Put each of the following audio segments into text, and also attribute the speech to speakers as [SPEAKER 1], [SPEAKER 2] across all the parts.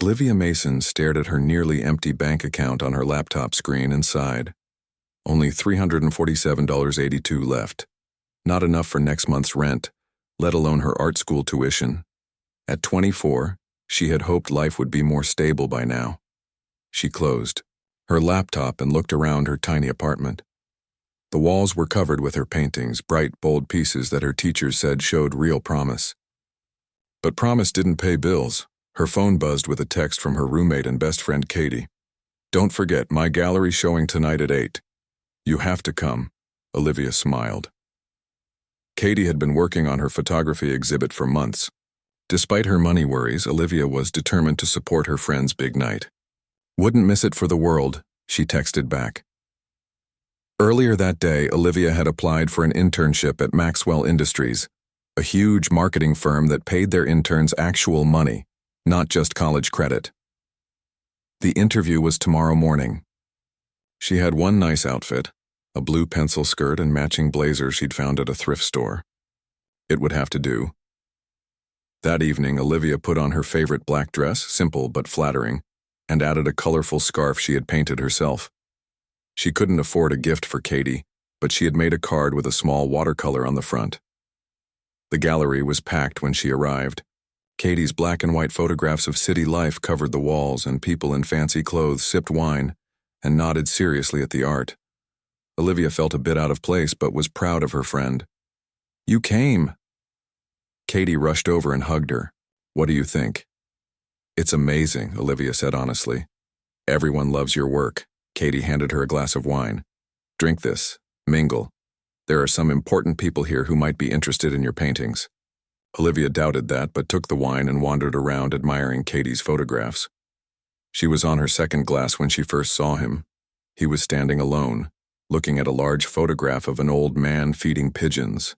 [SPEAKER 1] Olivia Mason stared at her nearly empty bank account on her laptop screen and sighed. Only $347.82 left. Not enough for next month's rent, let alone her art school tuition. At 24, she had hoped life would be more stable by now. She closed her laptop and looked around her tiny apartment. The walls were covered with her paintings, bright, bold pieces that her teachers said showed real promise. But promise didn't pay bills. Her phone buzzed with a text from her roommate and best friend Katie. "Don't forget, my gallery showing tonight at 8. You have to come." Olivia smiled. Katie had been working on her photography exhibit for months. Despite her money worries, Olivia was determined to support her friend's big night. "Wouldn't miss it for the world," she texted back. Earlier that day, Olivia had applied for an internship at Maxwell Industries, a huge marketing firm that paid their interns actual money, not just college credit. The interview was tomorrow morning. She had one nice outfit, a blue pencil skirt and matching blazer she'd found at a thrift store. It would have to do. That evening, Olivia put on her favorite black dress, simple but flattering, and added a colorful scarf she had painted herself. She couldn't afford a gift for Katie, but she had made a card with a small watercolor on the front. The gallery was packed when she arrived. Katie's black and white photographs of city life covered the walls, and people in fancy clothes sipped wine and nodded seriously at the art. Olivia felt a bit out of place but was proud of her friend. "You came!" Katie rushed over and hugged her. "What do you think?" "It's amazing," Olivia said honestly. "Everyone loves your work." Katie handed her a glass of wine. "Drink this. Mingle. There are some important people here who might be interested in your paintings." Olivia doubted that, but took the wine and wandered around admiring Katie's photographs. She was on her second glass when she first saw him. He was standing alone, looking at a large photograph of an old man feeding pigeons.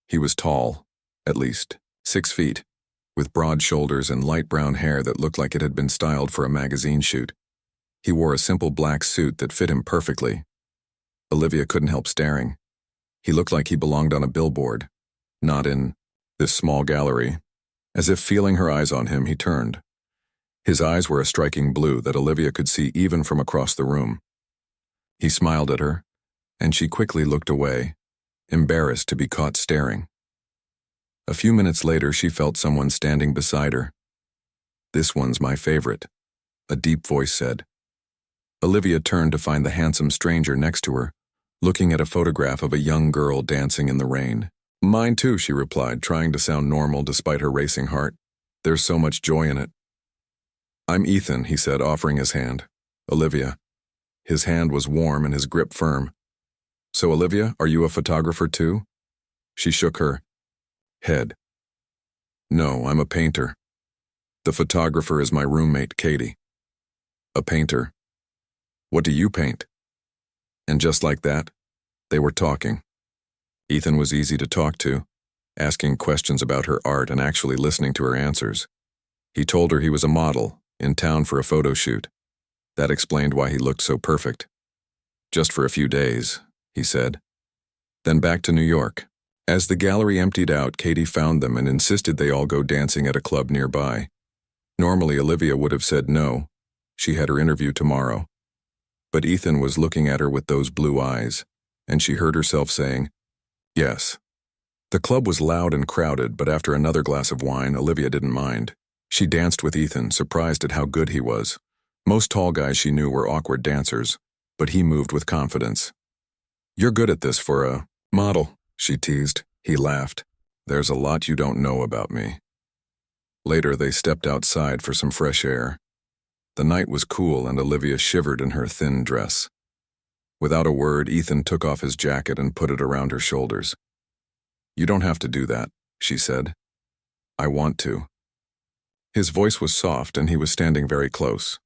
[SPEAKER 1] He was tall, at least 6 feet, with broad shoulders and light brown hair that looked like it had been styled for a magazine shoot. He wore a simple black suit that fit him perfectly. Olivia couldn't help staring. He looked like he belonged on a billboard, not in this small gallery. As if feeling her eyes on him, he turned. His eyes were a striking blue that Olivia could see even from across the room. He smiled at her, and she quickly looked away, embarrassed to be caught staring. A few minutes later, she felt someone standing beside her. "This one's my favorite," a deep voice said. Olivia turned to find the handsome stranger next to her, looking at a photograph of a young girl dancing in the rain. "Mine too," she replied, trying to sound normal despite her racing heart. "There's so much joy in it." "I'm Ethan," he said, offering his hand. "Olivia." His hand was warm and his grip firm. "So, Olivia, are you a photographer too?" She shook her head. "No, I'm a painter. The photographer is my roommate, Katie." "A painter? What do you paint?" And just like that, they were talking. Ethan was easy to talk to, asking questions about her art and actually listening to her answers. He told her he was a model, in town for a photo shoot. That explained why he looked so perfect. "Just for a few days," he said. Then back to New York. As the gallery emptied out, Katie found them and insisted they all go dancing at a club nearby. Normally, Olivia would have said no. She had her interview tomorrow. But Ethan was looking at her with those blue eyes, and she heard herself saying, "Yes." The club was loud and crowded, but after another glass of wine, Olivia didn't mind. She danced with Ethan, surprised at how good he was. Most tall guys she knew were awkward dancers, but he moved with confidence. "You're good at this for a model," she teased. He laughed. "There's a lot you don't know about me." Later, they stepped outside for some fresh air. The night was cool and Olivia shivered in her thin dress. Without a word, Ethan took off his jacket and put it around her shoulders. "You don't have to do that," she said. "I want to." His voice was soft and he was standing very close.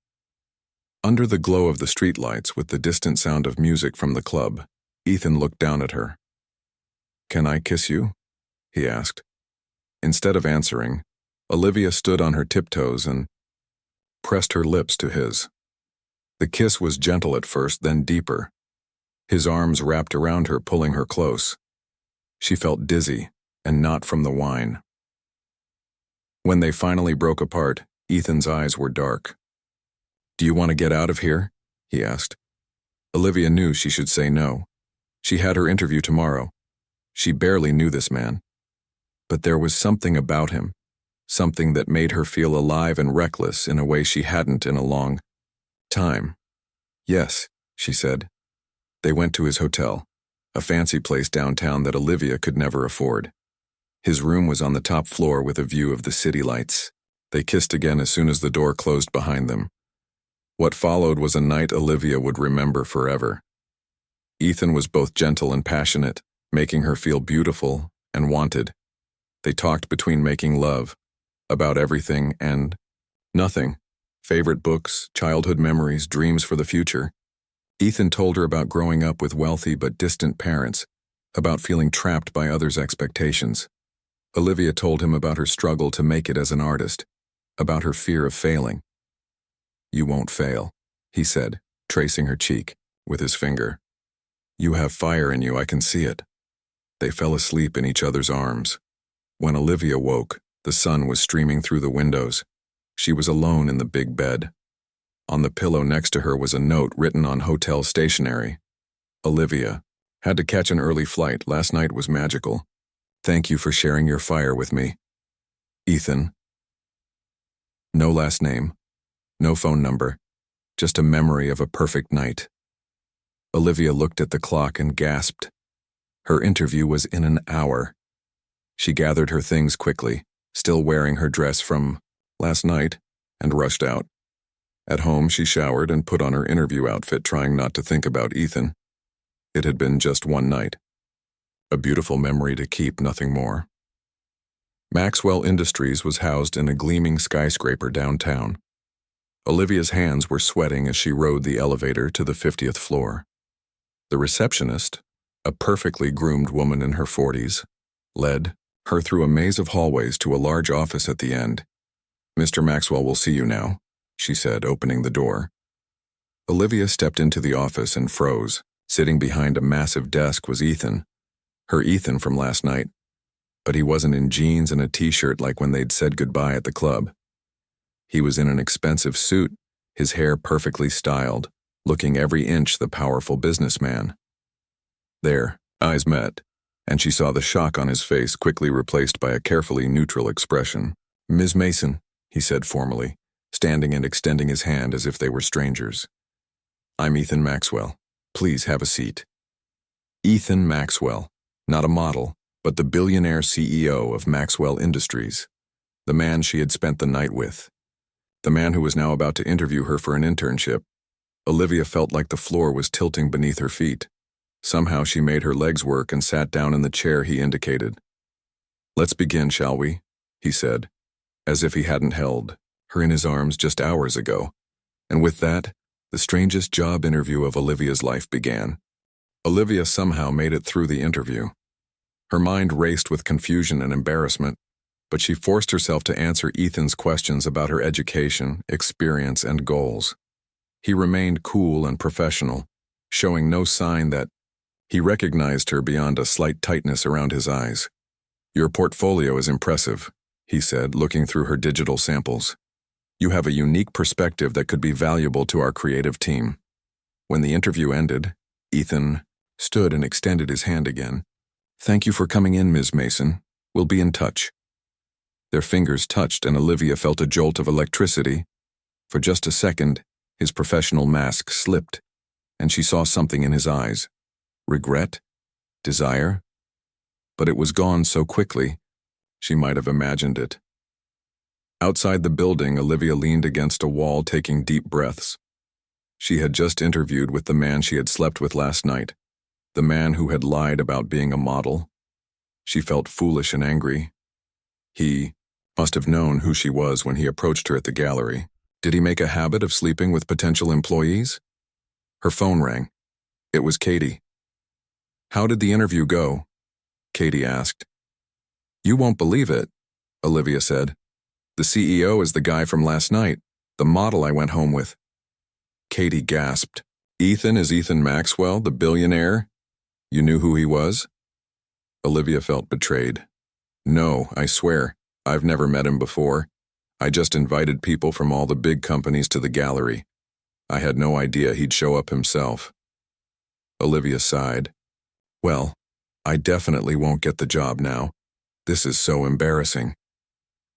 [SPEAKER 1] Under the glow of the streetlights with the distant sound of music from the club, Ethan looked down at her. "Can I kiss you?" he asked. Instead of answering, Olivia stood on her tiptoes and pressed her lips to his. The kiss was gentle at first, then deeper. His arms wrapped around her, pulling her close. She felt dizzy, and not from the wine. When they finally broke apart, Ethan's eyes were dark. "Do you want to get out of here?" he asked. Olivia knew she should say no. She had her interview tomorrow. She barely knew this man. But there was something about him, something that made her feel alive and reckless in a way she hadn't in a long time. "Yes," she said. They went to his hotel, a fancy place downtown that Olivia could never afford. His room was on the top floor with a view of the city lights. They kissed again as soon as the door closed behind them. What followed was a night Olivia would remember forever. Ethan was both gentle and passionate, making her feel beautiful and wanted. They talked between making love, about everything and nothing. Favorite books, childhood memories, dreams for the future. Ethan told her about growing up with wealthy but distant parents, about feeling trapped by others' expectations. Olivia told him about her struggle to make it as an artist, about her fear of failing. "You won't fail," he said, tracing her cheek with his finger. "You have fire in you, I can see it." They fell asleep in each other's arms. When Olivia woke, the sun was streaming through the windows. She was alone in the big bed. On the pillow next to her was a note written on hotel stationery. "Olivia, had to catch an early flight. Last night was magical. Thank you for sharing your fire with me. Ethan." No last name, no phone number, just a memory of a perfect night. Olivia looked at the clock and gasped. Her interview was in an hour. She gathered her things quickly, still wearing her dress from last night, and rushed out. At home, she showered and put on her interview outfit, trying not to think about Ethan. It had been just one night. A beautiful memory to keep, nothing more. Maxwell Industries was housed in a gleaming skyscraper downtown. Olivia's hands were sweating as she rode the elevator to the 50th floor. The receptionist, a perfectly groomed woman in her 40s, led her through a maze of hallways to a large office at the end. "Mr. Maxwell will see you now," she said, opening the door. Olivia stepped into the office and froze. Sitting behind a massive desk was Ethan. Her Ethan from last night. But he wasn't in jeans and a t-shirt like when they'd said goodbye at the club. He was in an expensive suit, his hair perfectly styled, looking every inch the powerful businessman. Their eyes met, and she saw the shock on his face quickly replaced by a carefully neutral expression. "Ms. Mason," he said formally, standing and extending his hand as if they were strangers. "I'm Ethan Maxwell. Please have a seat." Ethan Maxwell, not a model, but the billionaire CEO of Maxwell Industries, the man she had spent the night with, the man who was now about to interview her for an internship. Olivia felt like the floor was tilting beneath her feet. Somehow she made her legs work and sat down in the chair he indicated. "Let's begin, shall we?" he said, as if he hadn't held her in his arms just hours ago. And with that, the strangest job interview of Olivia's life began. Olivia somehow made it through the interview. Her mind raced with confusion and embarrassment, but she forced herself to answer Ethan's questions about her education, experience, and goals. He remained cool and professional, showing no sign that he recognized her beyond a slight tightness around his eyes. "Your portfolio is impressive," he said, looking through her digital samples. "You have a unique perspective that could be valuable to our creative team." When the interview ended, Ethan stood and extended his hand again. "Thank you for coming in, Ms. Mason. We'll be in touch." Their fingers touched and Olivia felt a jolt of electricity. For just a second, his professional mask slipped, and she saw something in his eyes. Regret? Desire? But it was gone so quickly, she might have imagined it. Outside the building, Olivia leaned against a wall, taking deep breaths. She had just interviewed with the man she had slept with last night, the man who had lied about being a model. She felt foolish and angry. He must have known who she was when he approached her at the gallery. Did he make a habit of sleeping with potential employees? Her phone rang. It was Katie. "How did the interview go?" Katie asked. "You won't believe it," Olivia said. "The CEO is the guy from last night, the model I went home with." Katie gasped. "Ethan is Ethan Maxwell, the billionaire? You knew who he was?" Olivia felt betrayed. "No, I swear, I've never met him before. I just invited people from all the big companies to the gallery. I had no idea he'd show up himself. Olivia sighed. Well, I definitely won't get the job now. This is so embarrassing.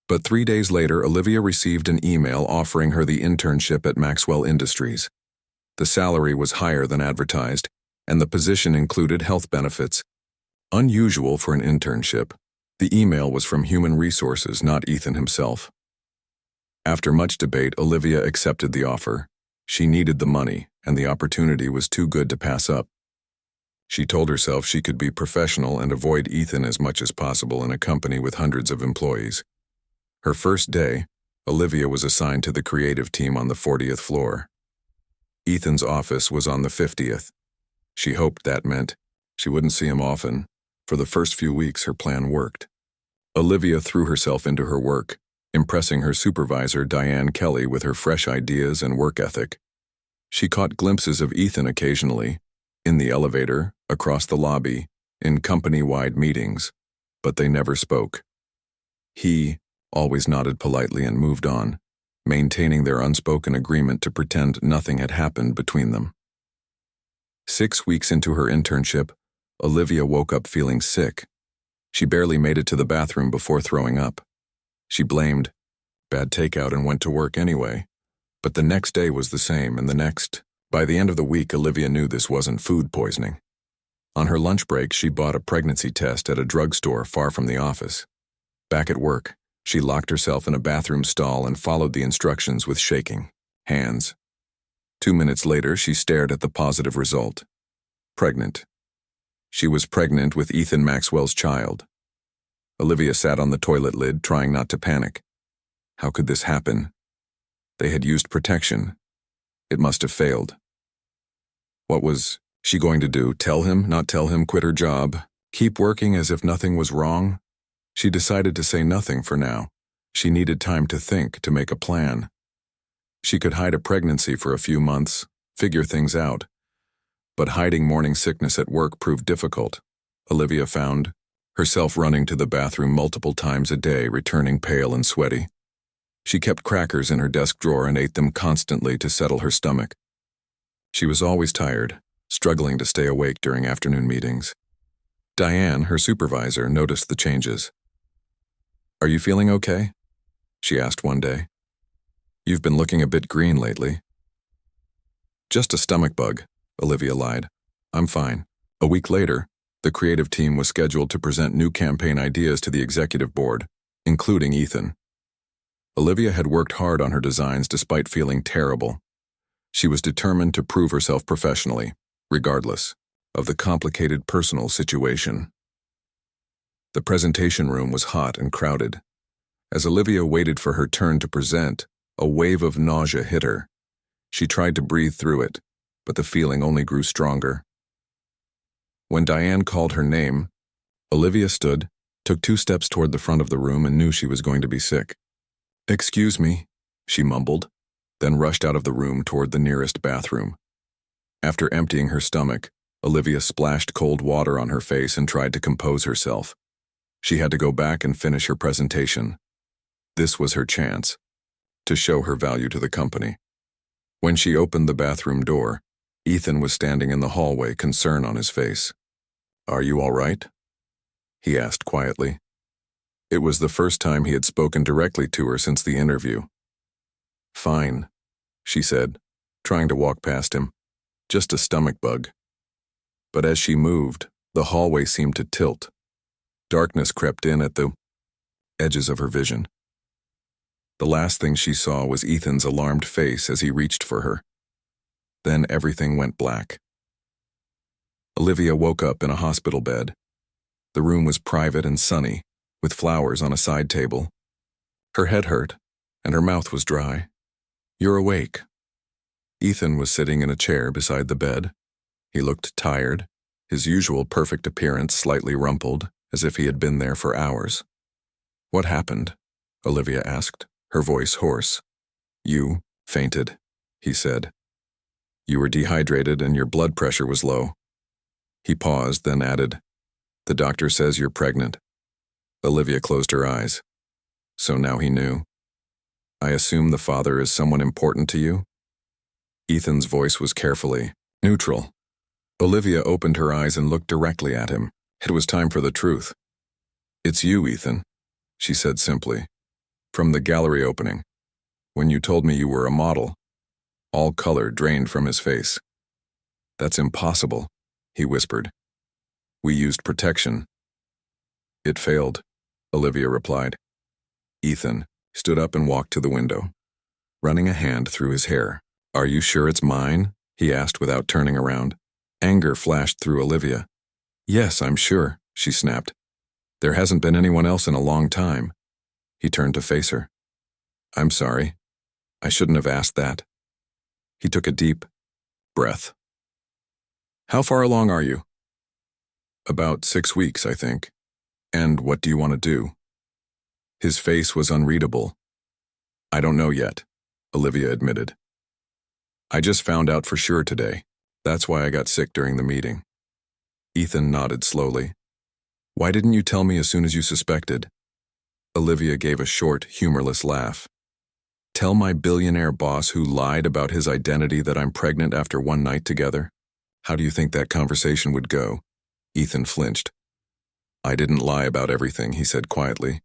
[SPEAKER 1] But 3 days later, Olivia received an email offering her the internship at Maxwell Industries. The salary was higher than advertised, and the position included health benefits. Unusual for an internship, the email was from Human Resources, not Ethan himself. After much debate, Olivia accepted the offer. She needed the money, and the opportunity was too good to pass up. She told herself she could be professional and avoid Ethan as much as possible in a company with hundreds of employees. Her first day, Olivia was assigned to the creative team on the 40th floor. Ethan's office was on the 50th. She hoped that meant she wouldn't see him often. For the first few weeks, her plan worked. Olivia threw herself into her work, impressing her supervisor, Diane Kelly, with her fresh ideas and work ethic. She caught glimpses of Ethan occasionally, in the elevator, across the lobby, in company-wide meetings, but they never spoke. He always nodded politely and moved on, maintaining their unspoken agreement to pretend nothing had happened between them. 6 weeks into her internship, Olivia woke up feeling sick. She barely made it to the bathroom before throwing up. She blamed bad takeout and went to work anyway. But the next day was the same, and the next. By the end of the week, Olivia knew this wasn't food poisoning. On her lunch break, she bought a pregnancy test at a drugstore far from the office. Back at work, she locked herself in a bathroom stall and followed the instructions with shaking hands. 2 minutes later, she stared at the positive result. Pregnant. She was pregnant with Ethan Maxwell's child. Olivia sat on the toilet lid, trying not to panic. How could this happen? They had used protection. It must have failed. What was she going to do? Tell him, not tell him, quit her job, keep working as if nothing was wrong? She decided to say nothing for now. She needed time to think, to make a plan. She could hide a pregnancy for a few months, figure things out. But hiding morning sickness at work proved difficult. Olivia found herself running to the bathroom multiple times a day, returning pale and sweaty. She kept crackers in her desk drawer and ate them constantly to settle her stomach. She was always tired, struggling to stay awake during afternoon meetings. Diane, her supervisor, noticed the changes. "Are you feeling okay?" she asked one day. "You've been looking a bit green lately." "Just a stomach bug," Olivia lied. "I'm fine." A week later, the creative team was scheduled to present new campaign ideas to the executive board, including Ethan. Olivia had worked hard on her designs despite feeling terrible. She was determined to prove herself professionally, regardless of the complicated personal situation. The presentation room was hot and crowded. As Olivia waited for her turn to present, a wave of nausea hit her. She tried to breathe through it, but the feeling only grew stronger. When Diane called her name, Olivia stood, took 2 steps toward the front of the room, and knew she was going to be sick. "Excuse me," she mumbled, then rushed out of the room toward the nearest bathroom. After emptying her stomach, Olivia splashed cold water on her face and tried to compose herself. She had to go back and finish her presentation. This was her chance to show her value to the company. When she opened the bathroom door, Ethan was standing in the hallway, concern on his face. "Are you all right?" he asked quietly. It was the first time he had spoken directly to her since the interview. "Fine," she said, trying to walk past him. "Just a stomach bug." But as she moved, the hallway seemed to tilt. Darkness crept in at the edges of her vision. The last thing she saw was Ethan's alarmed face as he reached for her. Then everything went black. Olivia woke up in a hospital bed. The room was private and sunny, with flowers on a side table. Her head hurt, and her mouth was dry. "You're awake." Ethan was sitting in a chair beside the bed. He looked tired, his usual perfect appearance slightly rumpled, as if he had been there for hours. "What happened?" Olivia asked, her voice hoarse. "You fainted," he said. "You were dehydrated and your blood pressure was low." He paused, then added, "The doctor says you're pregnant." Olivia closed her eyes. So now he knew. I assume the father is someone important to you? Ethan's voice was carefully neutral. Olivia opened her eyes and looked directly at him. It was time for the truth. It's you, Ethan, she said simply. From the gallery opening. When you told me you were a model. All color drained from his face. That's impossible, he whispered. We used protection. It failed, Olivia replied. Ethan stood up and walked to the window, running a hand through his hair. Are you sure it's mine? He asked without turning around. Anger flashed through Olivia. Yes, I'm sure, she snapped. There hasn't been anyone else in a long time. He turned to face her. I'm sorry. I shouldn't have asked that. He took a deep breath. How far along are you? About 6 weeks, I think. And what do you want to do? His face was unreadable. I don't know yet, Olivia admitted. I just found out for sure today. That's why I got sick during the meeting. Ethan nodded slowly. Why didn't you tell me as soon as you suspected? Olivia gave a short, humorless laugh. Tell my billionaire boss who lied about his identity that I'm pregnant after one night together? How do you think that conversation would go? Ethan flinched. I didn't lie about everything, he said quietly.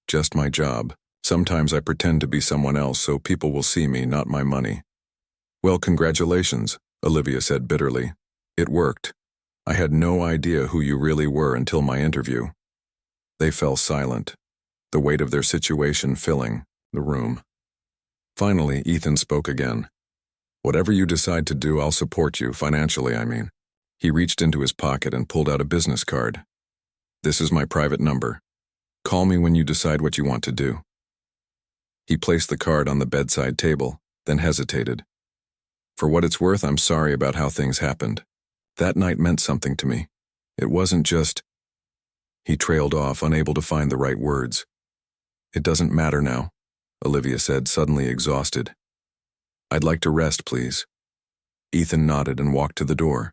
[SPEAKER 1] Just my job. Sometimes I pretend to be someone else so people will see me, not my money. Well, congratulations, Olivia said bitterly. It worked. I had no idea who you really were until my interview. They fell silent, the weight of their situation filling the room. Finally, Ethan spoke again. Whatever you decide to do, I'll support you, financially, I mean. He reached into his pocket and pulled out a business card. This is my private number. Call me when you decide what you want to do. He placed the card on the bedside table, then hesitated. For what it's worth, I'm sorry about how things happened. That night meant something to me. It wasn't just... He trailed off, unable to find the right words. It doesn't matter now, Olivia said, suddenly exhausted. I'd like to rest, please. Ethan nodded and walked to the door.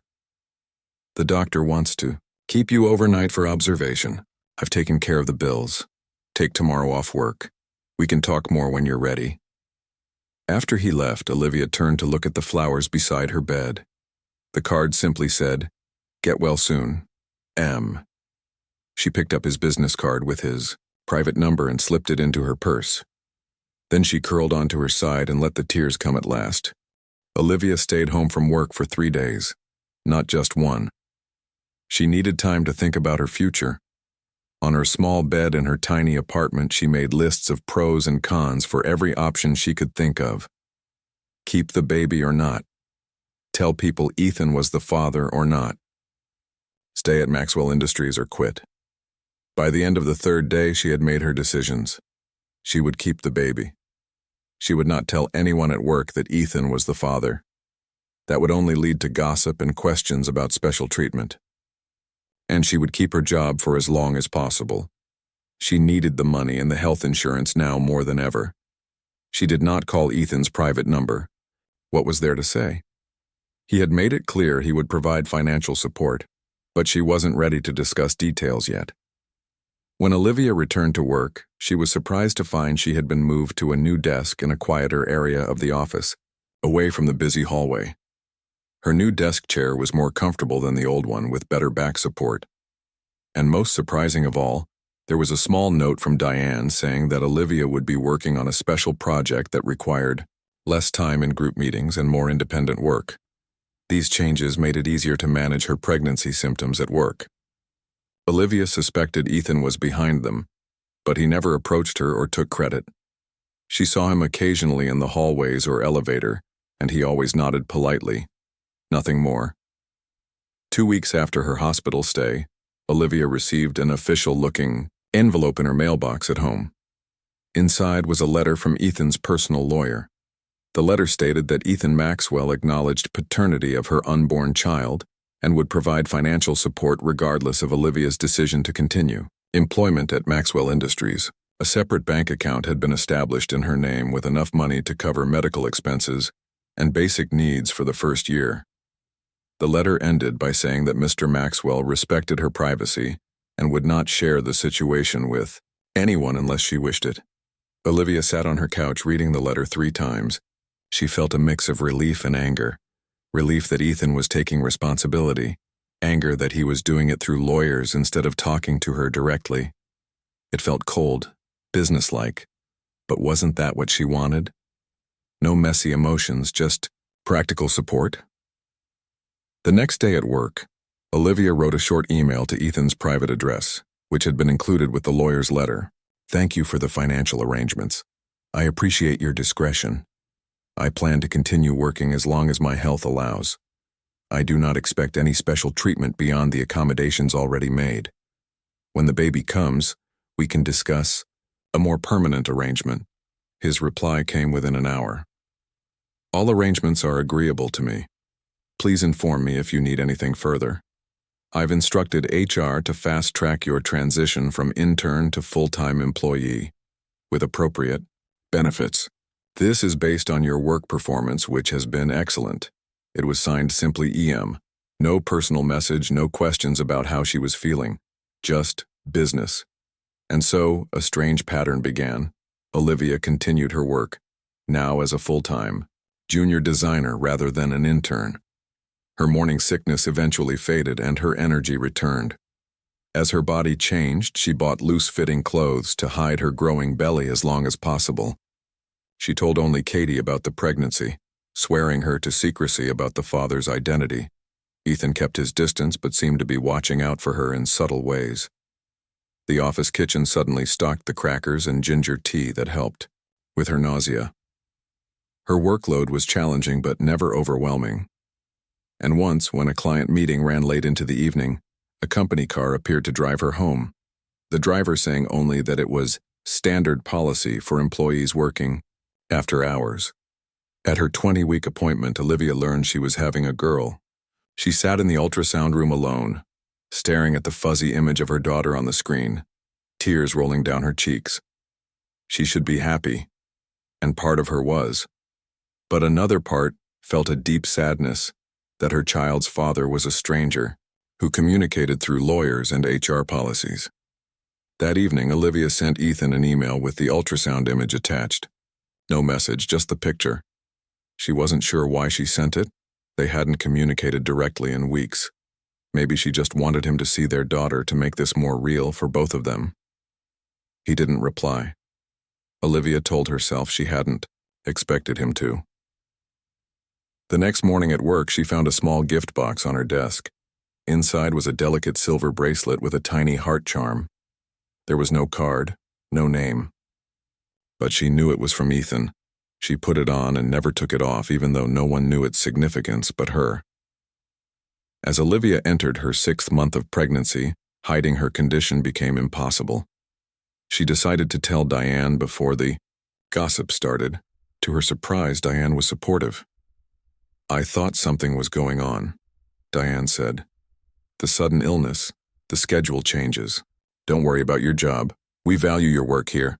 [SPEAKER 1] The doctor wants to keep you overnight for observation. I've taken care of the bills. Take tomorrow off work. We can talk more when you're ready. After he left, Olivia turned to look at the flowers beside her bed. The card simply said, Get well soon, M. She picked up his business card with his private number and slipped it into her purse. Then she curled onto her side and let the tears come at last. Olivia stayed home from work for 3 days, not just one. She needed time to think about her future. On her small bed in her tiny apartment, she made lists of pros and cons for every option she could think of. Keep the baby or not. Tell people Ethan was the father or not. Stay at Maxwell Industries or quit. By the end of the 3rd day, she had made her decisions. She would keep the baby. She would not tell anyone at work that Ethan was the father. That would only lead to gossip and questions about special treatment. And she would keep her job for as long as possible. She needed the money and the health insurance now more than ever. She did not call Ethan's private number. What was there to say? He had made it clear he would provide financial support, but she wasn't ready to discuss details yet. When Olivia returned to work, she was surprised to find she had been moved to a new desk in a quieter area of the office, away from the busy hallway. Her new desk chair was more comfortable than the old one, with better back support. And most surprising of all, there was a small note from Diane saying that Olivia would be working on a special project that required less time in group meetings and more independent work. These changes made it easier to manage her pregnancy symptoms at work. Olivia suspected Ethan was behind them, but he never approached her or took credit. She saw him occasionally in the hallways or elevator, and he always nodded politely. Nothing more. 2 weeks after her hospital stay, Olivia received an official-looking envelope in her mailbox at home. Inside was a letter from Ethan's personal lawyer. The letter stated that Ethan Maxwell acknowledged paternity of her unborn child and would provide financial support regardless of Olivia's decision to continue employment at Maxwell Industries. A separate bank account had been established in her name with enough money to cover medical expenses and basic needs for the first year. The letter ended by saying that Mr. Maxwell respected her privacy and would not share the situation with anyone unless she wished it. Olivia sat on her couch reading the letter 3 times. She felt a mix of relief and anger. Relief that Ethan was taking responsibility. Anger that he was doing it through lawyers instead of talking to her directly. It felt cold, businesslike. But wasn't that what she wanted? No messy emotions, just practical support? The next day at work, Olivia wrote a short email to Ethan's private address, which had been included with the lawyer's letter. Thank you for the financial arrangements. I appreciate your discretion. I plan to continue working as long as my health allows. I do not expect any special treatment beyond the accommodations already made. When the baby comes, we can discuss a more permanent arrangement. His reply came within an hour. All arrangements are agreeable to me. Please inform me if you need anything further. I've instructed HR to fast-track your transition from intern to full-time employee, with appropriate benefits. This is based on your work performance, which has been excellent. It was signed simply EM. No personal message, no questions about how she was feeling. Just business. And so, a strange pattern began. Olivia continued her work, now as a full-time junior designer rather than an intern. Her morning sickness eventually faded and her energy returned. As her body changed, she bought loose-fitting clothes to hide her growing belly as long as possible. She told only Katie about the pregnancy, swearing her to secrecy about the father's identity. Ethan kept his distance but seemed to be watching out for her in subtle ways. The office kitchen suddenly stocked the crackers and ginger tea that helped with her nausea. Her workload was challenging but never overwhelming. And once, when a client meeting ran late into the evening, a company car appeared to drive her home, the driver saying only that it was standard policy for employees working after hours. At her 20-week appointment, Olivia learned she was having a girl. She sat in the ultrasound room alone, staring at the fuzzy image of her daughter on the screen, tears rolling down her cheeks. She should be happy, and part of her was. But another part felt a deep sadness that her child's father was a stranger who communicated through lawyers and HR policies. That evening, Olivia sent Ethan an email with the ultrasound image attached. No message, just the picture. She wasn't sure why she sent it. They hadn't communicated directly in weeks. Maybe she just wanted him to see their daughter to make this more real for both of them. He didn't reply. Olivia told herself she hadn't expected him to. The next morning at work, she found a small gift box on her desk. Inside was a delicate silver bracelet with a tiny heart charm. There was no card, no name. But she knew it was from Ethan. She put it on and never took it off, even though no one knew its significance but her. As Olivia entered her 6th month of pregnancy, hiding her condition became impossible. She decided to tell Diane before the gossip started. To her surprise, Diane was supportive. I thought something was going on, Diane said. The sudden illness, the schedule changes. Don't worry about your job. We value your work here.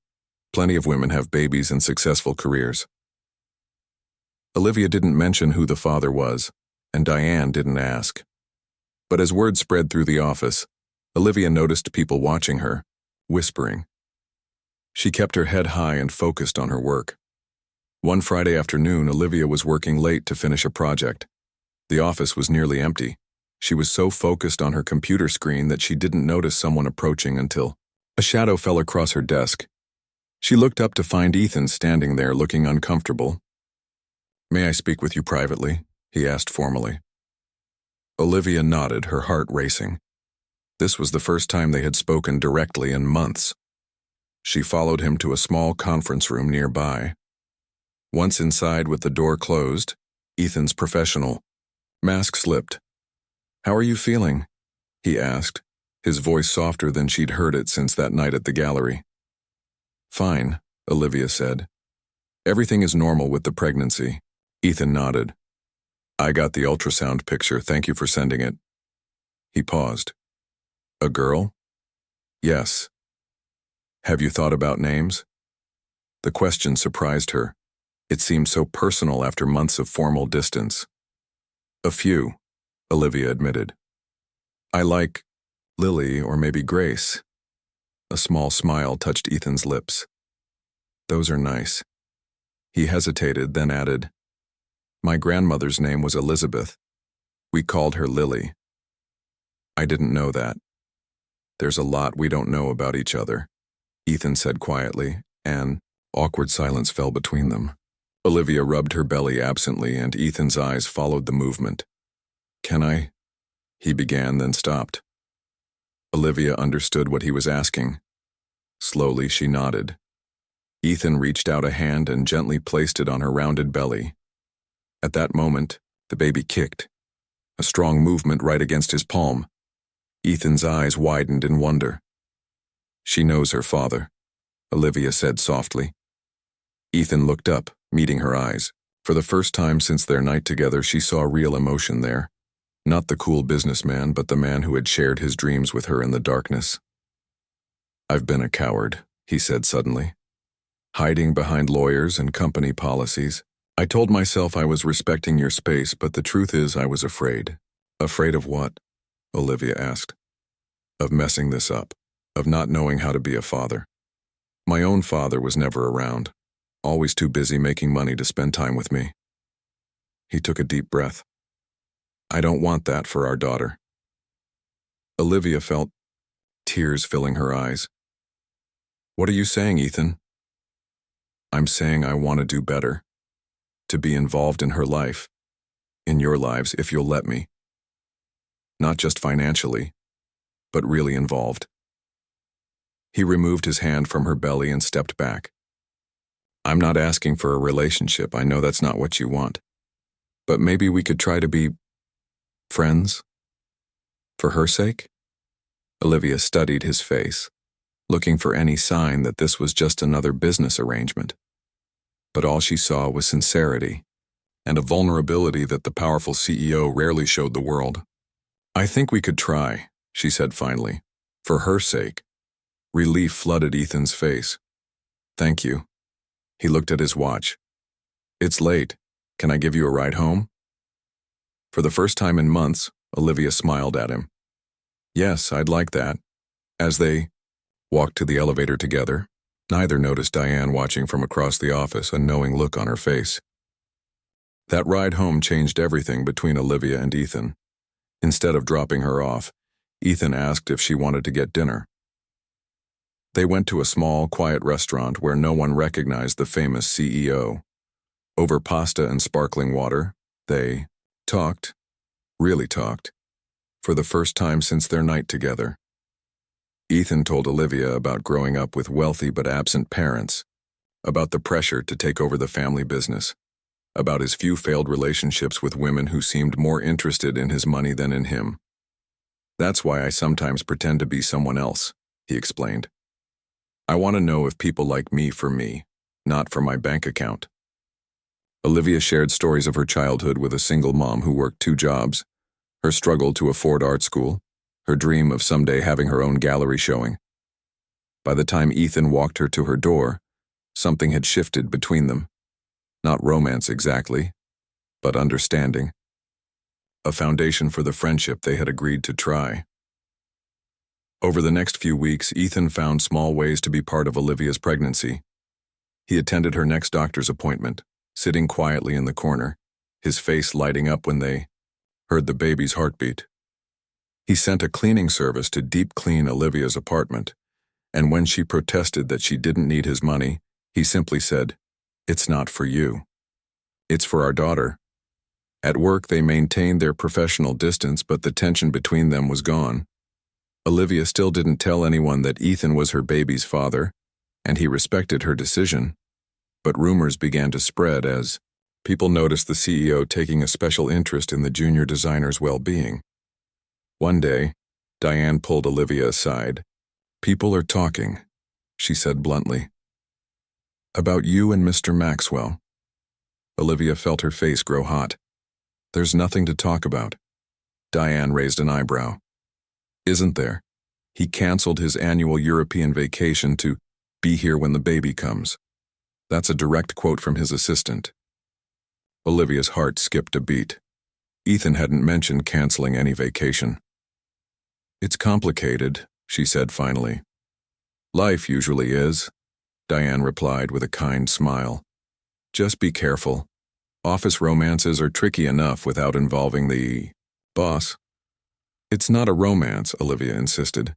[SPEAKER 1] Plenty of women have babies and successful careers. Olivia didn't mention who the father was, and Diane didn't ask. But as word spread through the office, Olivia noticed people watching her, whispering. She kept her head high and focused on her work. One Friday afternoon, Olivia was working late to finish a project. The office was nearly empty. She was so focused on her computer screen that she didn't notice someone approaching until a shadow fell across her desk. She looked up to find Ethan standing there looking uncomfortable. May I speak with you privately? He asked formally. Olivia nodded, her heart racing. This was the first time they had spoken directly in months. She followed him to a small conference room nearby. Once inside with the door closed, Ethan's professional mask slipped. How are you feeling? He asked, his voice softer than she'd heard it since that night at the gallery. Fine, Olivia said. Everything is normal with the pregnancy. Ethan nodded. I got the ultrasound picture, thank you for sending it. He paused. A girl? Yes. Have you thought about names? The question surprised her. It seemed so personal after months of formal distance. A few, Olivia admitted. I like Lily or maybe Grace. A small smile touched Ethan's lips. Those are nice. He hesitated, then added, My grandmother's name was Elizabeth. We called her Lily. I didn't know that. There's a lot we don't know about each other, Ethan said quietly, and awkward silence fell between them. Olivia rubbed her belly absently, and Ethan's eyes followed the movement. Can I? He began, then stopped. Olivia understood what he was asking. Slowly, she nodded. Ethan reached out a hand and gently placed it on her rounded belly. At that moment, the baby kicked, a strong movement right against his palm. Ethan's eyes widened in wonder. She knows her father, Olivia said softly. Ethan looked up, meeting her eyes. For the first time since their night together, she saw real emotion there. Not the cool businessman, but the man who had shared his dreams with her in the darkness. I've been a coward, he said suddenly. Hiding behind lawyers and company policies. I told myself I was respecting your space, but the truth is I was afraid. Afraid of what? Olivia asked. Of messing this up. Of not knowing how to be a father. My own father was never around. Always too busy making money to spend time with me. He took a deep breath. I don't want that for our daughter. Olivia felt tears filling her eyes. What are you saying, Ethan? I'm saying I want to do better. To be involved in her life. In your lives, if you'll let me. Not just financially, but really involved. He removed his hand from her belly and stepped back. I'm not asking for a relationship. I know that's not what you want. But maybe we could try to be friends? For her sake? Olivia studied his face, looking for any sign that this was just another business arrangement. But all she saw was sincerity and a vulnerability that the powerful CEO rarely showed the world. I think we could try, she said finally, for her sake. Relief flooded Ethan's face. Thank you. He looked at his watch. It's late. Can I give you a ride home? For the first time in months, Olivia smiled at him. Yes, I'd like that. As they walked to the elevator together, neither noticed Diane watching from across the office, a knowing look on her face. That ride home changed everything between Olivia and Ethan. Instead of dropping her off, Ethan asked if she wanted to get dinner. They went to a small, quiet restaurant where no one recognized the famous CEO. Over pasta and sparkling water, they talked, really talked, for the first time since their night together. Ethan told Olivia about growing up with wealthy but absent parents, about the pressure to take over the family business, about his few failed relationships with women who seemed more interested in his money than in him. That's why I sometimes pretend to be someone else, he explained. I want to know if people like me for me, not for my bank account. Olivia shared stories of her childhood with a single mom who worked 2 jobs, her struggle to afford art school, her dream of someday having her own gallery showing. By the time Ethan walked her to her door, something had shifted between them. Not romance exactly, but understanding. A foundation for the friendship they had agreed to try. Over the next few weeks, Ethan found small ways to be part of Olivia's pregnancy. He attended her next doctor's appointment, sitting quietly in the corner, his face lighting up when they heard the baby's heartbeat. He sent a cleaning service to deep clean Olivia's apartment, and when she protested that she didn't need his money, he simply said, "It's not for you. It's for our daughter." At work, they maintained their professional distance, but the tension between them was gone. Olivia still didn't tell anyone that Ethan was her baby's father, and he respected her decision. But rumors began to spread as people noticed the CEO taking a special interest in the junior designer's well-being. One day, Diane pulled Olivia aside. "People are talking," she said bluntly. "About you and Mr. Maxwell." Olivia felt her face grow hot. "There's nothing to talk about." Diane raised an eyebrow. "Isn't there? He canceled his annual European vacation to be here when the baby comes." That's a direct quote from his assistant. Olivia's heart skipped a beat. Ethan hadn't mentioned canceling any vacation. "It's complicated," she said finally. "Life usually is. Diane replied with a kind smile. Just be careful. Office romances are tricky enough without involving the boss. It's not a romance, Olivia insisted.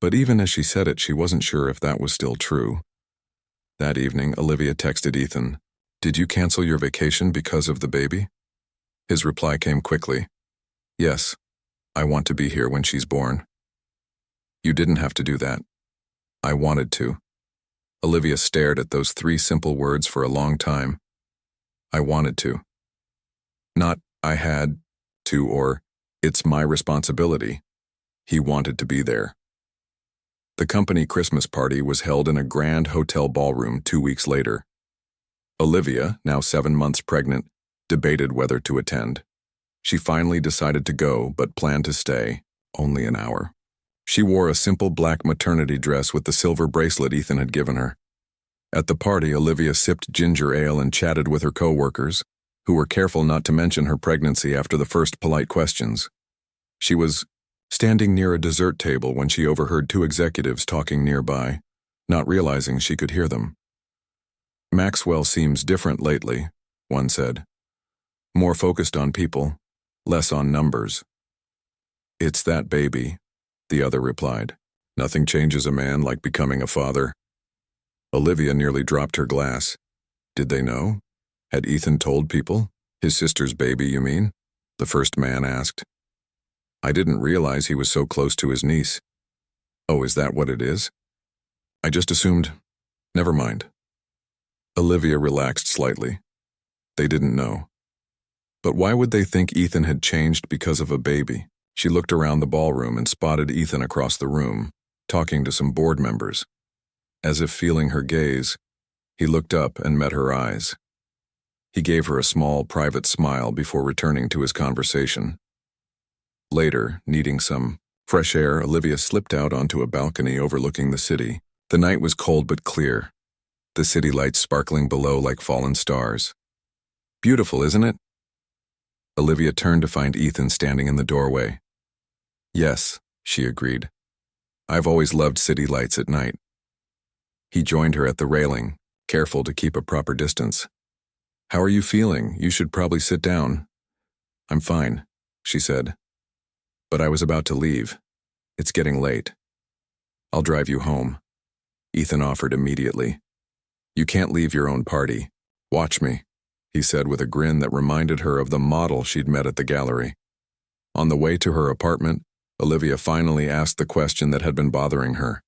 [SPEAKER 1] But even as she said it, she wasn't sure if that was still true. That evening, Olivia texted Ethan, "Did you cancel your vacation because of the baby?" His reply came quickly. "Yes, I want to be here when she's born." "You didn't have to do that." "I wanted to." Olivia stared at those three simple words for a long time. I wanted to. Not, I had to, or, it's my responsibility. He wanted to be there. The company Christmas party was held in a grand hotel ballroom 2 weeks later. Olivia, now 7 months pregnant, debated whether to attend. She finally decided to go, but planned to stay, only an hour. She wore a simple black maternity dress with the silver bracelet Ethan had given her. At the party, Olivia sipped ginger ale and chatted with her co-workers, who were careful not to mention her pregnancy after the first polite questions. She was standing near a dessert table when she overheard 2 executives talking nearby, not realizing she could hear them. "Maxwell seems different lately," one said. "More focused on people, less on numbers." "It's that baby," the other replied. "Nothing changes a man like becoming a father." Olivia nearly dropped her glass. Did they know? Had Ethan told people? "His sister's baby, you mean?" the first man asked. "I didn't realize he was so close to his niece." "Oh, is that what it is?" "I just assumed. Never mind." Olivia relaxed slightly. They didn't know. But why would they think Ethan had changed because of a baby? She looked around the ballroom and spotted Ethan across the room, talking to some board members. As if feeling her gaze, he looked up and met her eyes. He gave her a small, private smile before returning to his conversation. Later, needing some fresh air, Olivia slipped out onto a balcony overlooking the city. The night was cold but clear, the city lights sparkling below like fallen stars. "Beautiful, isn't it?" Olivia turned to find Ethan standing in the doorway. "Yes," she agreed. "I've always loved city lights at night." He joined her at the railing, careful to keep a proper distance. "How are you feeling? You should probably sit down." "I'm fine," she said. "But I was about to leave. It's getting late." "I'll drive you home," Ethan offered immediately. "You can't leave your own party. Watch me," he said with a grin that reminded her of the model she'd met at the gallery. On the way to her apartment, Olivia finally asked the question that had been bothering her.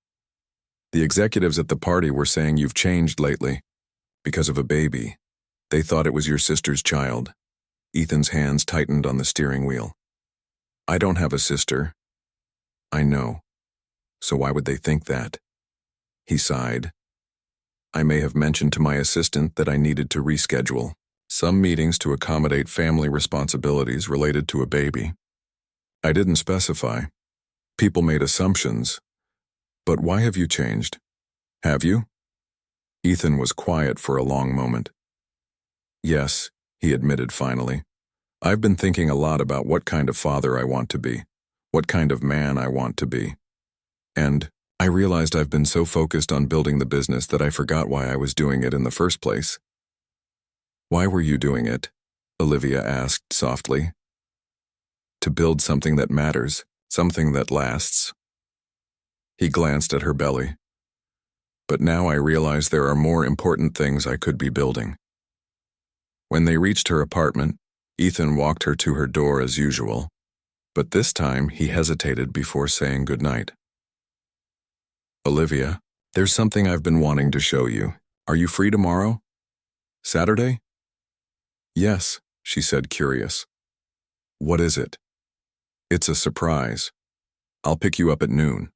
[SPEAKER 1] "The executives at the party were saying you've changed lately. Because of a baby. They thought it was your sister's child." Ethan's hands tightened on the steering wheel. "I don't have a sister." "I know. So why would they think that?" He sighed. "I may have mentioned to my assistant that I needed to reschedule some meetings to accommodate family responsibilities related to a baby. I didn't specify. People made assumptions. But why have you changed? Have you?" Ethan was quiet for a long moment. "Yes," he admitted finally. "I've been thinking a lot about what kind of father I want to be, what kind of man I want to be. And I realized I've been so focused on building the business that I forgot why I was doing it in the first place." "Why were you doing it?" Olivia asked softly. "To build something that matters, something that lasts." He glanced at her belly. "But now I realize there are more important things I could be building." When they reached her apartment, Ethan walked her to her door as usual, but this time he hesitated before saying goodnight. "Olivia, there's something I've been wanting to show you. Are you free tomorrow? Saturday?" "Yes," she said, curious. "What is it?" "It's a surprise. I'll pick you up at noon."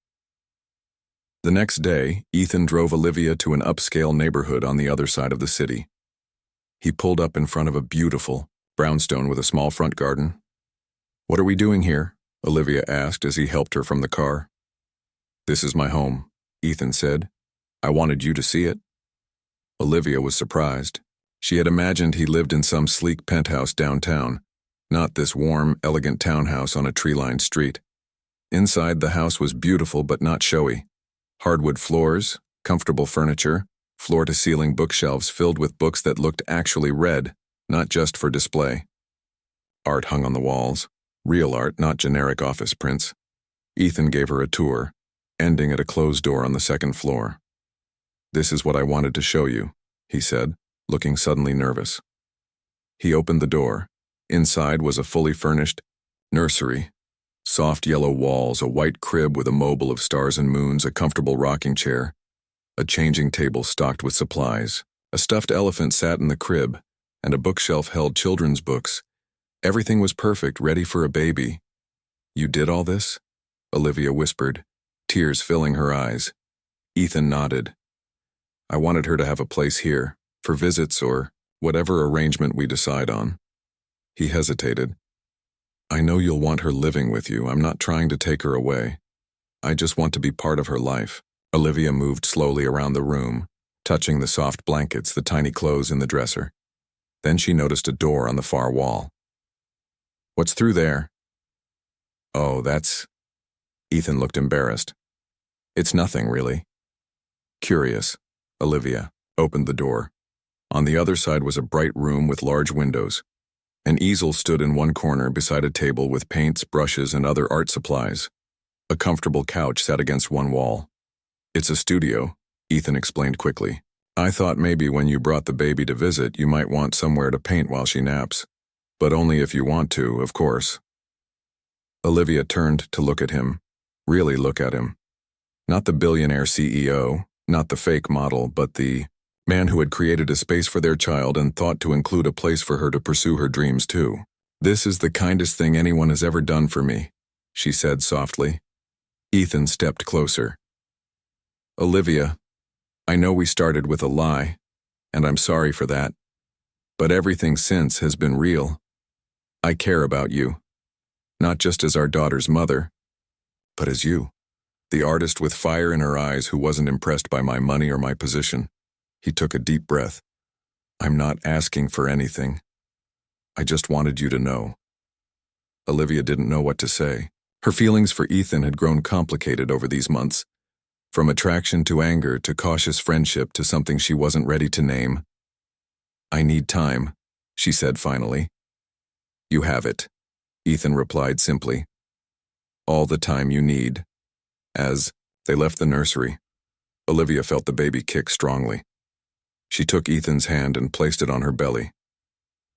[SPEAKER 1] The next day, Ethan drove Olivia to an upscale neighborhood on the other side of the city. He pulled up in front of a beautiful brownstone with a small front garden. "What are we doing here?" Olivia asked as he helped her from the car. "This is my home," Ethan said. "I wanted you to see it." Olivia was surprised. She had imagined he lived in some sleek penthouse downtown, not this warm, elegant townhouse on a tree-lined street. Inside, the house was beautiful but not showy. Hardwood floors, comfortable furniture, floor-to-ceiling bookshelves filled with books that looked actually read, not just for display. Art hung on the walls, real art, not generic office prints. Ethan gave her a tour, ending at a closed door on the second floor. "This is what I wanted to show you," he said, looking suddenly nervous. He opened the door. Inside was a fully furnished nursery. Soft yellow walls, a white crib with a mobile of stars and moons, a comfortable rocking chair, a changing table stocked with supplies. A stuffed elephant sat in the crib, and a bookshelf held children's books. Everything was perfect, ready for a baby. "You did all this?" Olivia whispered, tears filling her eyes. Ethan nodded. "I wanted her to have a place here, for visits or whatever arrangement we decide on." He hesitated. "I know you'll want her living with you. I'm not trying to take her away. I just want to be part of her life." Olivia moved slowly around the room, touching the soft blankets, the tiny clothes in the dresser. Then she noticed a door on the far wall. "What's through there?" "Oh, that's..." Ethan looked embarrassed. "It's nothing, really." Curious, Olivia opened the door. On the other side was a bright room with large windows. An easel stood in one corner beside a table with paints, brushes, and other art supplies. A comfortable couch sat against one wall. "It's a studio," Ethan explained quickly. "I thought maybe when you brought the baby to visit, you might want somewhere to paint while she naps. But only if you want to, of course." Olivia turned to look at him, really look at him. Not the billionaire CEO, not the fake model, but the man who had created a space for their child and thought to include a place for her to pursue her dreams too. "This is the kindest thing anyone has ever done for me," she said softly. Ethan stepped closer. "Olivia, I know we started with a lie, and I'm sorry for that. But everything since has been real. I care about you, not just as our daughter's mother, but as you, the artist with fire in her eyes who wasn't impressed by my money or my position." He took a deep breath. "I'm not asking for anything. I just wanted you to know." Olivia didn't know what to say. Her feelings for Ethan had grown complicated over these months, from attraction to anger to cautious friendship to something she wasn't ready to name. "I need time," she said finally. "You have it," Ethan replied simply. "All the time you need." As they left the nursery, Olivia felt the baby kick strongly. She took Ethan's hand and placed it on her belly.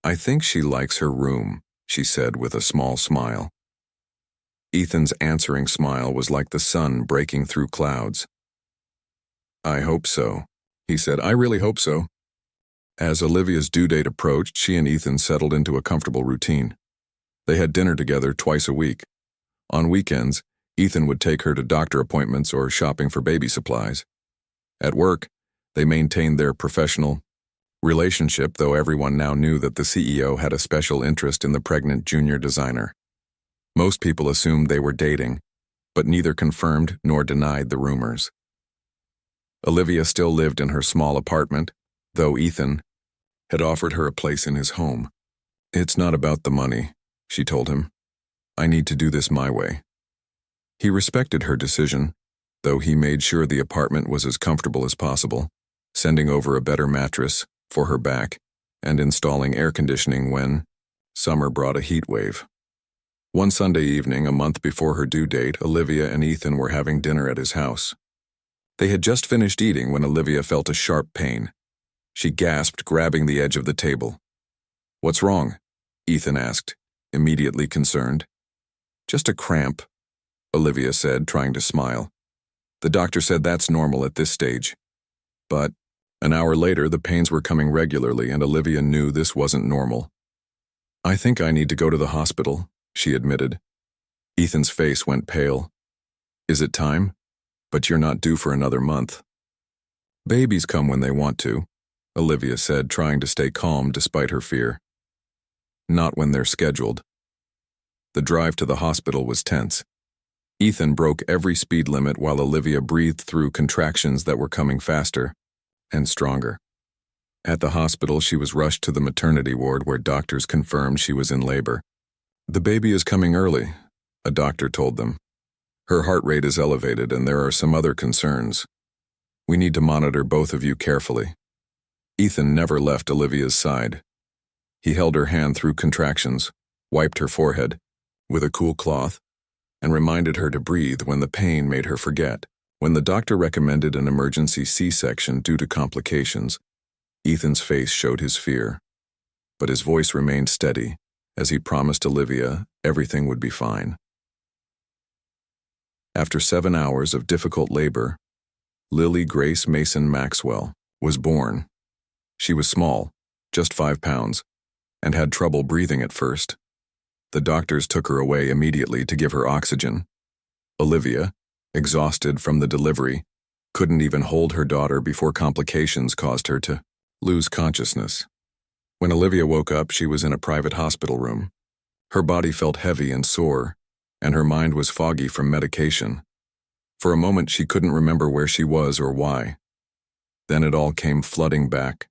[SPEAKER 1] "I think she likes her room," she said with a small smile. Ethan's answering smile was like the sun breaking through clouds. "I hope so," he said. "I really hope so." As Olivia's due date approached, she and Ethan settled into a comfortable routine. They had dinner together twice a week. On weekends, Ethan would take her to doctor appointments or shopping for baby supplies. At work, they maintained their professional relationship, though everyone now knew that the CEO had a special interest in the pregnant junior designer. Most people assumed they were dating, but neither confirmed nor denied the rumors. Olivia still lived in her small apartment, though Ethan had offered her a place in his home. "It's not about the money," she told him. "I need to do this my way." He respected her decision, though he made sure the apartment was as comfortable as possible, sending over a better mattress for her back and installing air conditioning when summer brought a heat wave. One Sunday evening, a month before her due date, Olivia and Ethan were having dinner at his house. They had just finished eating when Olivia felt a sharp pain. She gasped, grabbing the edge of the table. "What's wrong?" Ethan asked, immediately concerned. "Just a cramp," Olivia said, trying to smile. "The doctor said that's normal at this stage." But an hour later, the pains were coming regularly, and Olivia knew this wasn't normal. "I think I need to go to the hospital," she admitted. Ethan's face went pale. "Is it time? But you're not due for another month." "Babies come when they want to," Olivia said, trying to stay calm despite her fear. "Not when they're scheduled." The drive to the hospital was tense. Ethan broke every speed limit while Olivia breathed through contractions that were coming faster and stronger. At the hospital, she was rushed to the maternity ward where doctors confirmed she was in labor. "The baby is coming early," a doctor told them. "Her heart rate is elevated and there are some other concerns." We need to monitor both of you carefully." Ethan never left Olivia's side. He held her hand through contractions, wiped her forehead with a cool cloth, and reminded her to breathe when the pain made her forget. When the doctor recommended an emergency C-section due to complications, Ethan's face showed his fear, but his voice remained steady as he promised Olivia everything would be fine. After 7 hours of difficult labor, Lily Grace Mason Maxwell was born. She was small, just 5 pounds, and had trouble breathing at first. The doctors took her away immediately to give her oxygen. Olivia, exhausted from the delivery, couldn't even hold her daughter before complications caused her to lose consciousness. When Olivia woke up, she was in a private hospital room. Her body felt heavy and sore, and her mind was foggy from medication. For a moment, she couldn't remember where she was or why. Then it all came flooding back.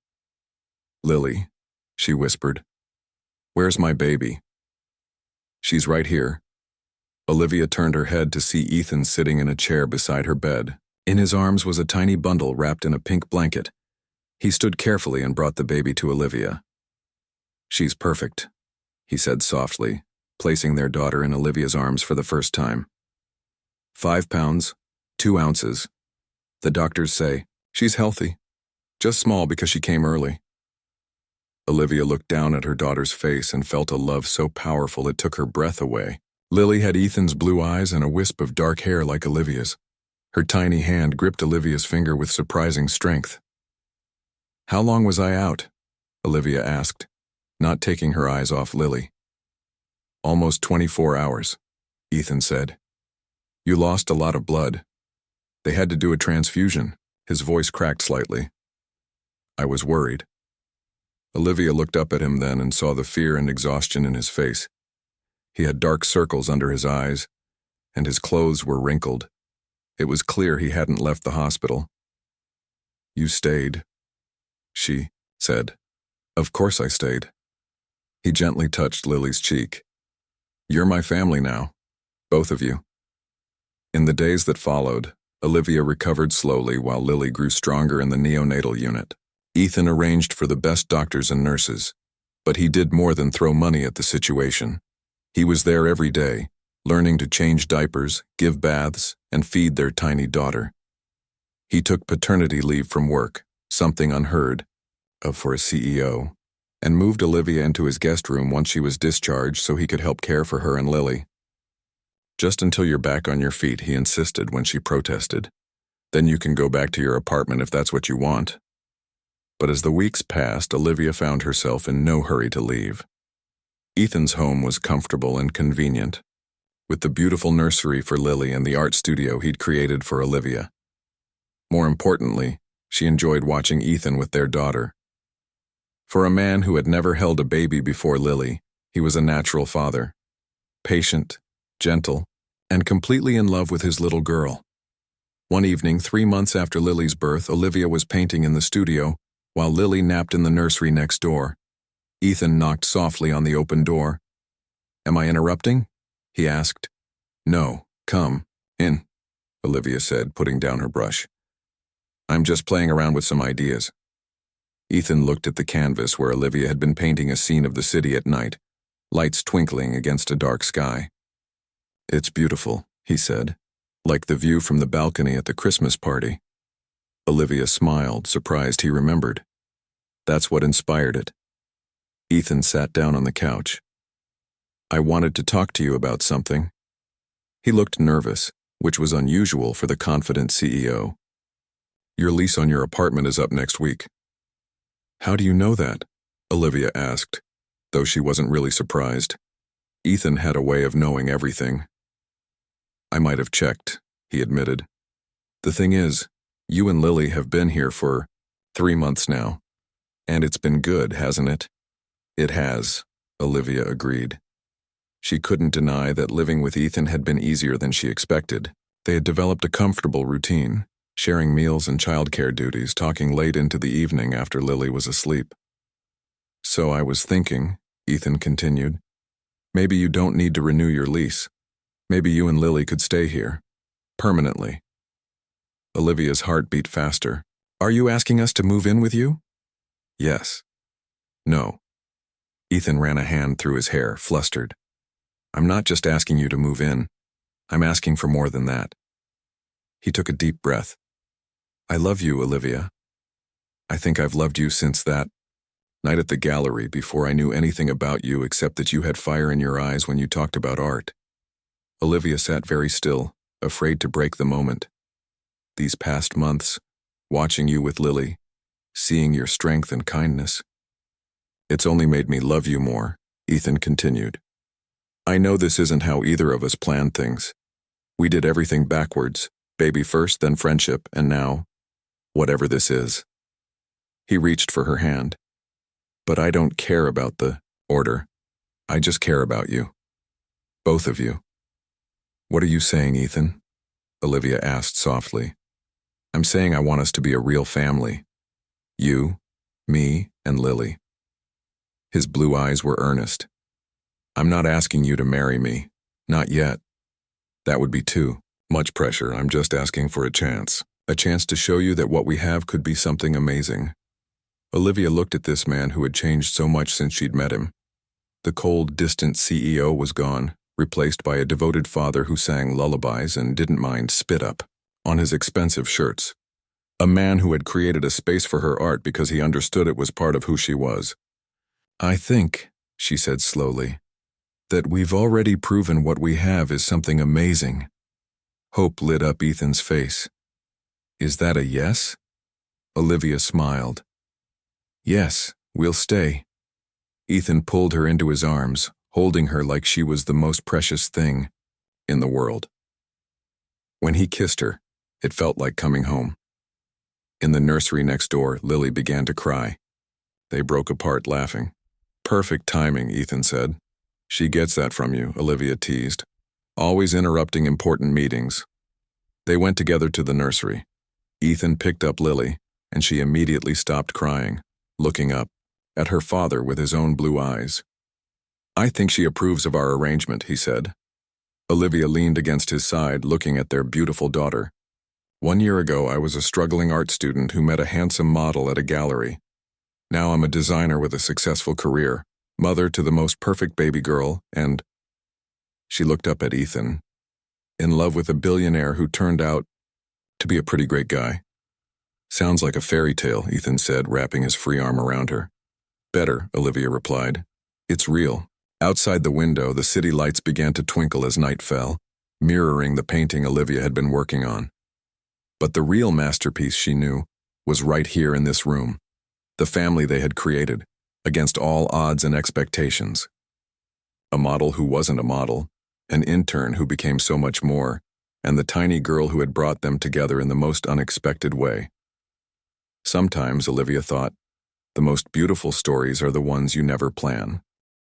[SPEAKER 1] "Lily," she whispered. "Where's my baby?" "She's right here." Olivia turned her head to see Ethan sitting in a chair beside her bed. In his arms was a tiny bundle wrapped in a pink blanket. He stood carefully and brought the baby to Olivia. "She's perfect," he said softly, placing their daughter in Olivia's arms for the first time. 5 pounds, 2 ounces. The doctors say, she's healthy, just small because she came early. Olivia looked down at her daughter's face and felt a love so powerful it took her breath away. Lily had Ethan's blue eyes and a wisp of dark hair like Olivia's. Her tiny hand gripped Olivia's finger with surprising strength. "How long was I out?" Olivia asked, not taking her eyes off Lily. "Almost 24 hours, Ethan said. "You lost a lot of blood. They had to do a transfusion." His voice cracked slightly. "I was worried." Olivia looked up at him then and saw the fear and exhaustion in his face. He had dark circles under his eyes, and his clothes were wrinkled. It was clear he hadn't left the hospital. "You stayed," she said. "Of course I stayed." He gently touched Lily's cheek. "You're my family now, both of you." In the days that followed, Olivia recovered slowly while Lily grew stronger in the neonatal unit. Ethan arranged for the best doctors and nurses, but he did more than throw money at the situation. He was there every day, learning to change diapers, give baths, and feed their tiny daughter. He took paternity leave from work, something unheard of for a CEO, and moved Olivia into his guest room once she was discharged so he could help care for her and Lily. "Just until you're back on your feet," he insisted when she protested. "Then you can go back to your apartment if that's what you want." But as the weeks passed, Olivia found herself in no hurry to leave. Ethan's home was comfortable and convenient, with the beautiful nursery for Lily and the art studio he'd created for Olivia. More importantly, she enjoyed watching Ethan with their daughter. For a man who had never held a baby before Lily, he was a natural father, patient, gentle, and completely in love with his little girl. One evening, 3 months after Lily's birth, Olivia was painting in the studio while Lily napped in the nursery next door. Ethan knocked softly on the open door. "Am I interrupting?" he asked. "No, come in," Olivia said, putting down her brush. "I'm just playing around with some ideas." Ethan looked at the canvas where Olivia had been painting a scene of the city at night, lights twinkling against a dark sky. "It's beautiful," he said, "like the view from the balcony at the Christmas party." Olivia smiled, surprised he remembered. That's what inspired it. Ethan sat down on the couch. "I wanted to talk to you about something." He looked nervous, which was unusual for the confident CEO. "Your lease on your apartment is up next week." "How do you know that?" Olivia asked, though she wasn't really surprised. Ethan had a way of knowing everything. "I might have checked," he admitted. "The thing is, you and Lily have been here for 3 months now, and it's been good, hasn't it?" "It has," Olivia agreed. She couldn't deny that living with Ethan had been easier than she expected. They had developed a comfortable routine, sharing meals and childcare duties, talking late into the evening after Lily was asleep. "So I was thinking," Ethan continued, "maybe you don't need to renew your lease. Maybe you and Lily could stay here, permanently." Olivia's heart beat faster. Are you asking us to move in with you? Yes. No. Ethan ran a hand through his hair, flustered. I'm not just asking you to move in. I'm asking for more than that. He took a deep breath. I love you, Olivia. I think I've loved you since that night at the gallery, before I knew anything about you except that you had fire in your eyes when you talked about art. Olivia sat very still, afraid to break the moment. These past months, watching you with Lily, seeing your strength and kindness. It's only made me love you more, Ethan continued. I know this isn't how either of us planned things. We did everything backwards, baby first, then friendship, and now, whatever this is. He reached for her hand. But I don't care about the order. I just care about you. Both of you. What are you saying, Ethan? Olivia asked softly. I'm saying I want us to be a real family. You, me, and Lily. His blue eyes were earnest. I'm not asking you to marry me. Not yet. That would be too much pressure. I'm just asking for a chance. A chance to show you that what we have could be something amazing. Olivia looked at this man who had changed so much since she'd met him. The cold, distant CEO was gone, replaced by a devoted father who sang lullabies and didn't mind spit up on his expensive shirts. A man who had created a space for her art because he understood it was part of who she was. I think, she said slowly, that we've already proven what we have is something amazing. Hope lit up Ethan's face. Is that a yes? Olivia smiled. Yes, we'll stay. Ethan pulled her into his arms, holding her like she was the most precious thing in the world. When he kissed her, it felt like coming home. In the nursery next door, Lily began to cry. They broke apart laughing. Perfect timing, Ethan said. She gets that from you, Olivia teased. Always interrupting important meetings. They went together to the nursery. Ethan picked up Lily, and she immediately stopped crying, looking up at her father with his own blue eyes. I think she approves of our arrangement, he said. Olivia leaned against his side, looking at their beautiful daughter. 1 year ago, I was a struggling art student who met a handsome model at a gallery. Now I'm a designer with a successful career, mother to the most perfect baby girl, and... She looked up at Ethan, in love with a billionaire who turned out to be a pretty great guy. Sounds like a fairy tale, Ethan said, wrapping his free arm around her. Better, Olivia replied. It's real. Outside the window, the city lights began to twinkle as night fell, mirroring the painting Olivia had been working on. But the real masterpiece, she knew, was right here in this room. The family they had created, against all odds and expectations. A model who wasn't a model, an intern who became so much more, and the tiny girl who had brought them together in the most unexpected way. Sometimes, Olivia thought, the most beautiful stories are the ones you never plan.